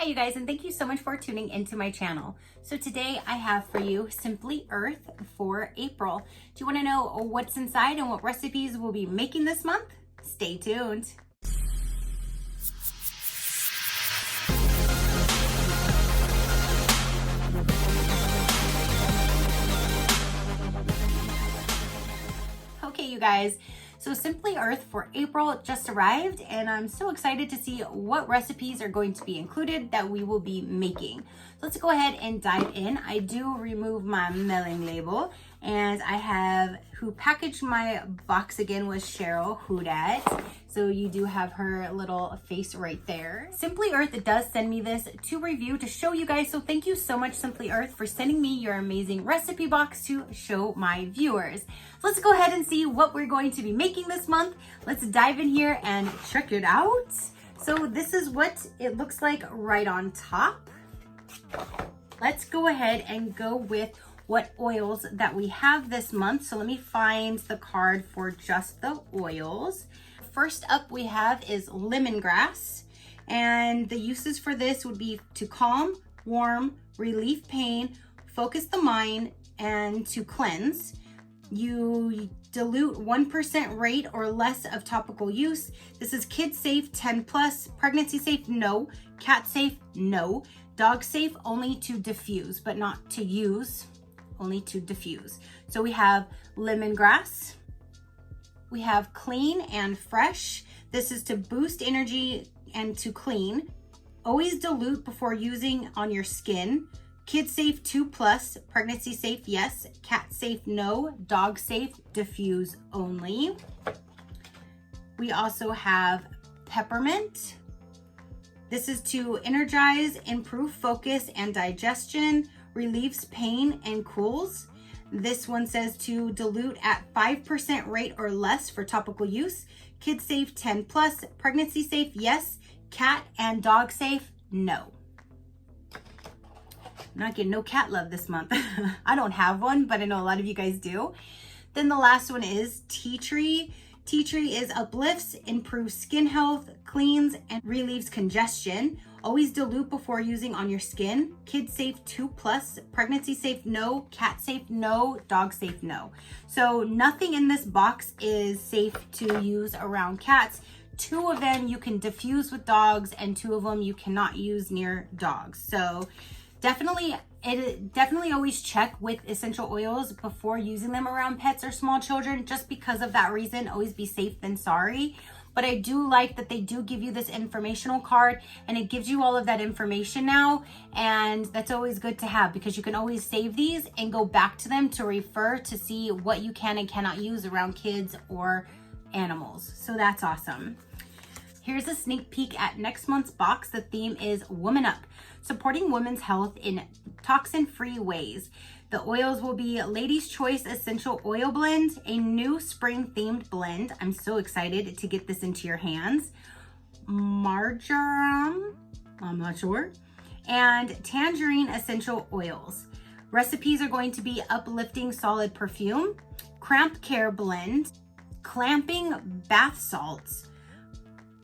Hi you guys, and thank you so much for tuning into my channel. So today I have for you Simply Earth for April. Do you want to know what's inside and what recipes we'll be making this month? Stay tuned. Okay, you guys. So Simply Earth for April just arrived, and I'm so excited to see what recipes are going to be included that we will be making. So let's go ahead and dive in. I do remove my mailing label, and I have who packaged my box again was Cheryl Hudat. So you do have her little face right there. Simply Earth does send me this to review to show you guys. So thank you so much, Simply Earth, for sending me your amazing recipe box to show my viewers. So let's go ahead and see what we're going to be making this month. Let's dive in here and check it out. So this is what it looks like right on top. Let's go ahead and go with what oils that we have this month. So let me find the card for just the oils. First up we have is lemongrass, and the uses for this would be to calm, warm, relieve pain, focus the mind, and to cleanse. You dilute 1% rate or less of topical use. This is kid safe 10 plus, pregnancy safe no, cat safe no, dog safe only to diffuse but not to use, only to diffuse. So we have lemongrass. We have clean and fresh. This is to boost energy and to clean. Always dilute before using on your skin. Kid safe 2 plus, pregnancy safe yes, cat safe no, dog safe diffuse only. We also have peppermint. This is to energize, improve focus and digestion, relieves pain and cools. This one says to dilute at 5% rate or less for topical use. Kid safe 10 plus, pregnancy safe yes, cat and dog safe no. I'm not getting no cat love this month. I don't have one, but I know a lot of you guys do. Then the last one is tea tree. Tea tree is uplifts, improves skin health, cleans, and relieves congestion. Always dilute before using on your skin. Kid safe 2 plus, pregnancy safe no, cat safe no, dog safe no. So nothing in this box is safe to use around cats. 2 of them you can diffuse with dogs, and 2 of them you cannot use near dogs. So definitely always check with essential oils before using them around pets or small children. Just because of that reason, always be safe than sorry. But I do like that they do give you this informational card, and it gives you all of that information now, and that's always good to have because you can always save these and go back to them to refer to see what you can and cannot use around kids or animals. So that's awesome. Here's a sneak peek at next month's box. The theme is Woman Up, supporting women's health in toxin-free ways. The oils will be Ladies' Choice Essential Oil Blend, a new spring-themed blend. I'm so excited to get this into your hands. Marjoram, I'm not sure, and Tangerine Essential Oils. Recipes are going to be Uplifting Solid Perfume, Cramp Care Blend, Clamping Bath Salts,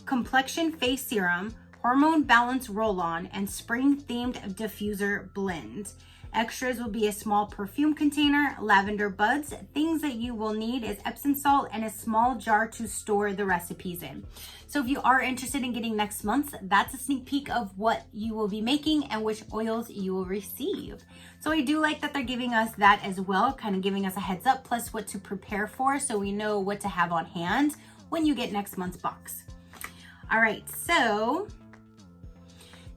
Complexion Face Serum, Hormone Balance Roll-On, and Spring-Themed Diffuser Blend. Extras will be a small perfume container, lavender buds. Things that you will need is Epsom salt and a small jar to store the recipes in. So if you are interested in getting next month's, that's a sneak peek of what you will be making and which oils you will receive. So I do like that they're giving us that as well, kind of giving us a heads up, plus what to prepare for so we know what to have on hand when you get next month's box. All right, so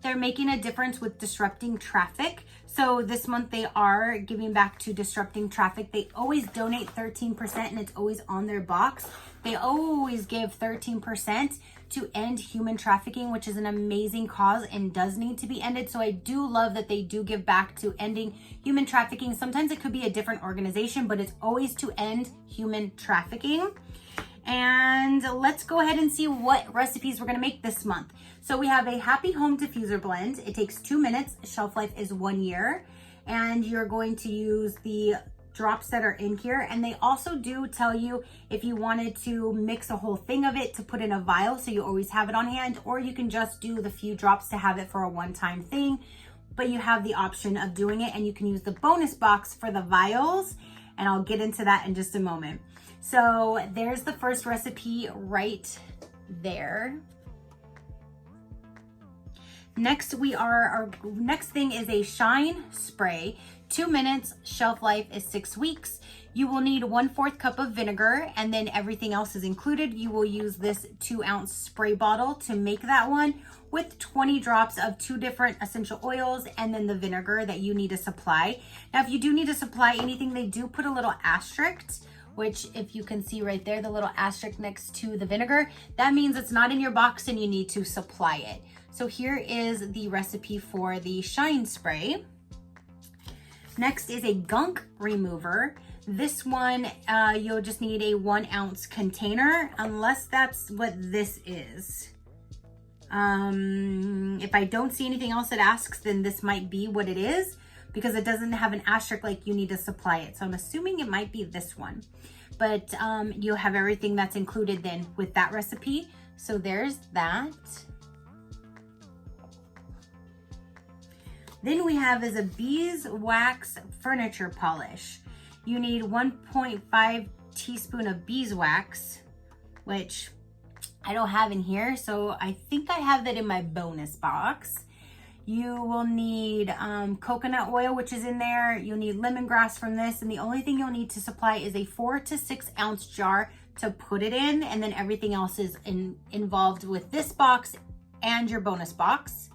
they're making a difference with disrupting traffic. So this month they are giving back to disrupting traffic. They always donate 13%, and it's always on their box. They always give 13% to end human trafficking, which is an amazing cause and does need to be ended. So I do love that they do give back to ending human trafficking. Sometimes it could be a different organization, but it's always to end human trafficking. And let's go ahead and see what recipes we're gonna make this month. So we have a Happy Home Diffuser Blend. It takes 2 minutes, shelf life is 1 year. And you're going to use the drops that are in here. And they also do tell you if you wanted to mix a whole thing of it to put in a vial so you always have it on hand, or you can just do the few drops to have it for a one-time thing. But you have the option of doing it, and you can use the bonus box for the vials, and I'll get into that in just a moment. So there's the first recipe right there. Next, our next thing is a shine spray. 2 minutes, shelf life is 6 weeks. You will need 1/4 cup of vinegar, and then everything else is included. You will use this 2-ounce spray bottle to make that one with 20 drops of 2 different essential oils, and then the vinegar that you need to supply. Now, if you do need to supply anything, they do put a little asterisk, which if you can see right there, the little asterisk next to the vinegar, that means it's not in your box and you need to supply it. So here is the recipe for the shine spray. Next is a Gunk Remover. This one, you'll just need a 1-ounce container, unless that's what this is. If I don't see anything else that asks, then this might be what it is, because it doesn't have an asterisk like you need to supply it. So I'm assuming it might be this one, but you'll have everything that's included then with that recipe. So there's that. Then we have is a Beeswax furniture polish. You need 1.5 teaspoon of beeswax, which I don't have in here, so I think I have that in my bonus box. You will need coconut oil, which is in there. You'll need lemongrass from this, and the only thing you'll need to supply is a 4 to 6 ounce jar to put it in, and then everything else is involved with this box and your bonus box.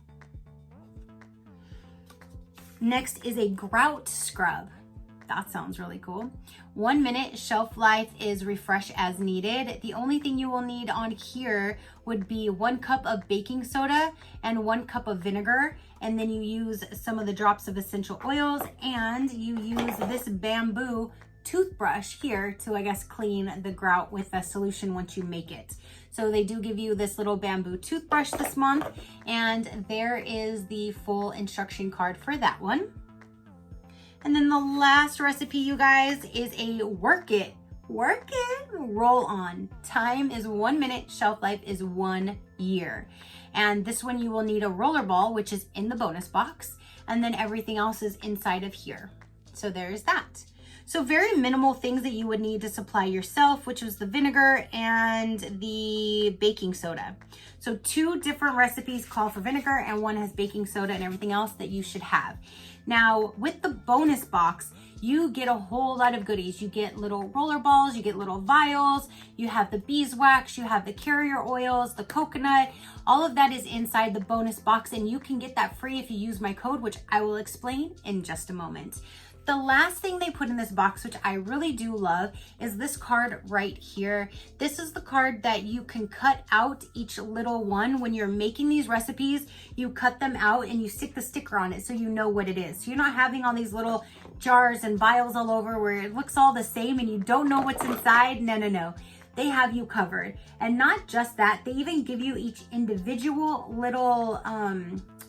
Next is a Grout Scrub. That sounds really cool. 1 minute, shelf life is refresh as needed. The only thing you will need on here would be 1 cup of baking soda and 1 cup of vinegar. And then you use some of the drops of essential oils, and you use this bamboo toothbrush here to, I guess, clean the grout with a solution once you make it. So they do give you this little bamboo toothbrush this month, and there is the full instruction card for that one. And then the last recipe, you guys, is a work it, roll on. Time is 1 minute, shelf life is 1 year. And this one you will need a roller ball, which is in the bonus box, and then everything else is inside of here. So there's that. So very minimal things that you would need to supply yourself, which was the vinegar and the baking soda. So 2 different recipes call for vinegar, and 1 has baking soda and everything else that you should have. Now, with the bonus box, you get a whole lot of goodies. You get little roller balls, you get little vials, you have the beeswax, you have the carrier oils, the coconut, all of that is inside the bonus box, and you can get that free if you use my code, which I will explain in just a moment. The last thing they put in this box, which I really do love, is this card right here. This is the card that you can cut out each little one. When you're making these recipes, you cut them out and you stick the sticker on it so you know what it is. So you're not having all these little jars and vials all over where it looks all the same and you don't know what's inside. No. They have you covered. And not just that, they even give you each individual little,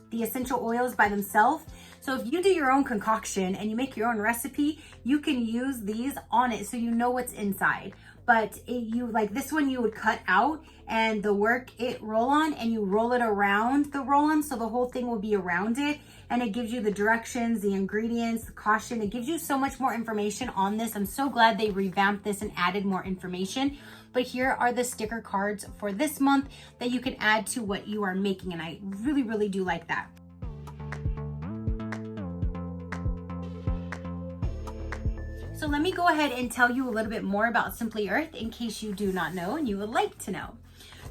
the essential oils by themselves. So if you do your own concoction and you make your own recipe, you can use these on it so you know what's inside. But like this one, you would cut out and the work it roll on, and you roll it around the roll on, so the whole thing will be around it, and it gives you the directions, the ingredients, the caution. It gives you so much more information on this. I'm so glad they revamped this and added more information. But here are the sticker cards for this month that you can add to what you are making, and I really do like that. So let me go ahead and tell you a little bit more about Simply Earth in case you do not know and you would like to know.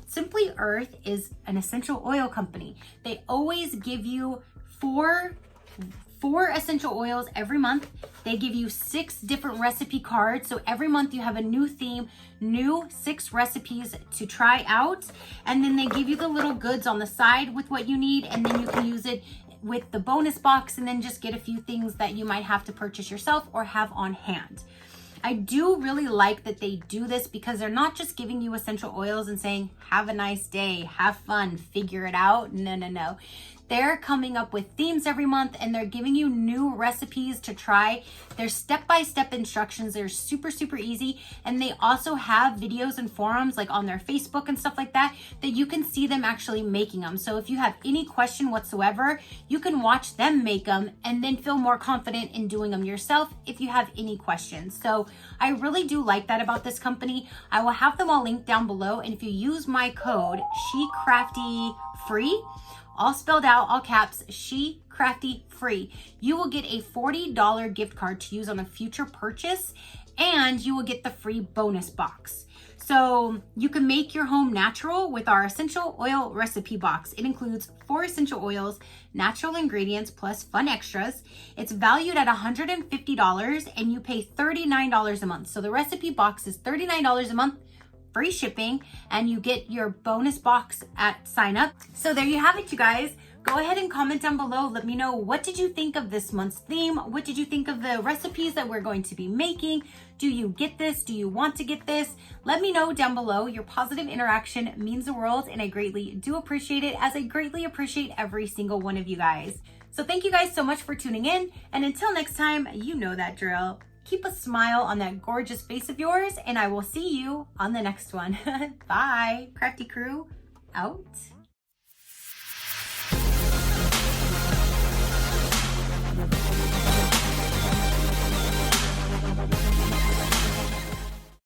Simply Earth is an essential oil company. They always give you four essential oils every month. They give you 6 different recipe cards. So every month you have a new theme, new 6 recipes to try out. And then they give you the little goods on the side with what you need. And then you can use it with the bonus box, and then just get a few things that you might have to purchase yourself or have on hand. I do really like that they do this because they're not just giving you essential oils and saying, have a nice day, have fun, figure it out. No. They're coming up with themes every month and they're giving you new recipes to try. There's step-by-step instructions. They're super, super easy. And they also have videos and forums like on their Facebook and stuff like that you can see them actually making them. So if you have any question whatsoever, you can watch them make them and then feel more confident in doing them yourself if you have any questions. So I really do like that about this company. I will have them all linked down below. And if you use my code SheCrafty free, all spelled out, all caps, SheCrafty free, you will get a $40 gift card to use on a future purchase, and you will get the free bonus box. So you can make your home natural with our essential oil recipe box. It includes 4 essential oils, natural ingredients, plus fun extras. It's valued at $150 and you pay $39 a month. So the recipe box is $39 a month, free shipping, and you get your bonus box at sign up. So there you have it, you guys. Go ahead and comment down below. Let me know, what did you think of this month's theme? What did you think of the recipes that we're going to be making? Do you get this? Do you want to get this? Let me know down below. Your positive interaction means the world, and I greatly do appreciate it, as I greatly appreciate every single one of you guys. So thank you guys so much for tuning in, and until next time, you know that drill. Keep a smile on that gorgeous face of yours, and I will see you on the next one. Bye. Crafty crew, out.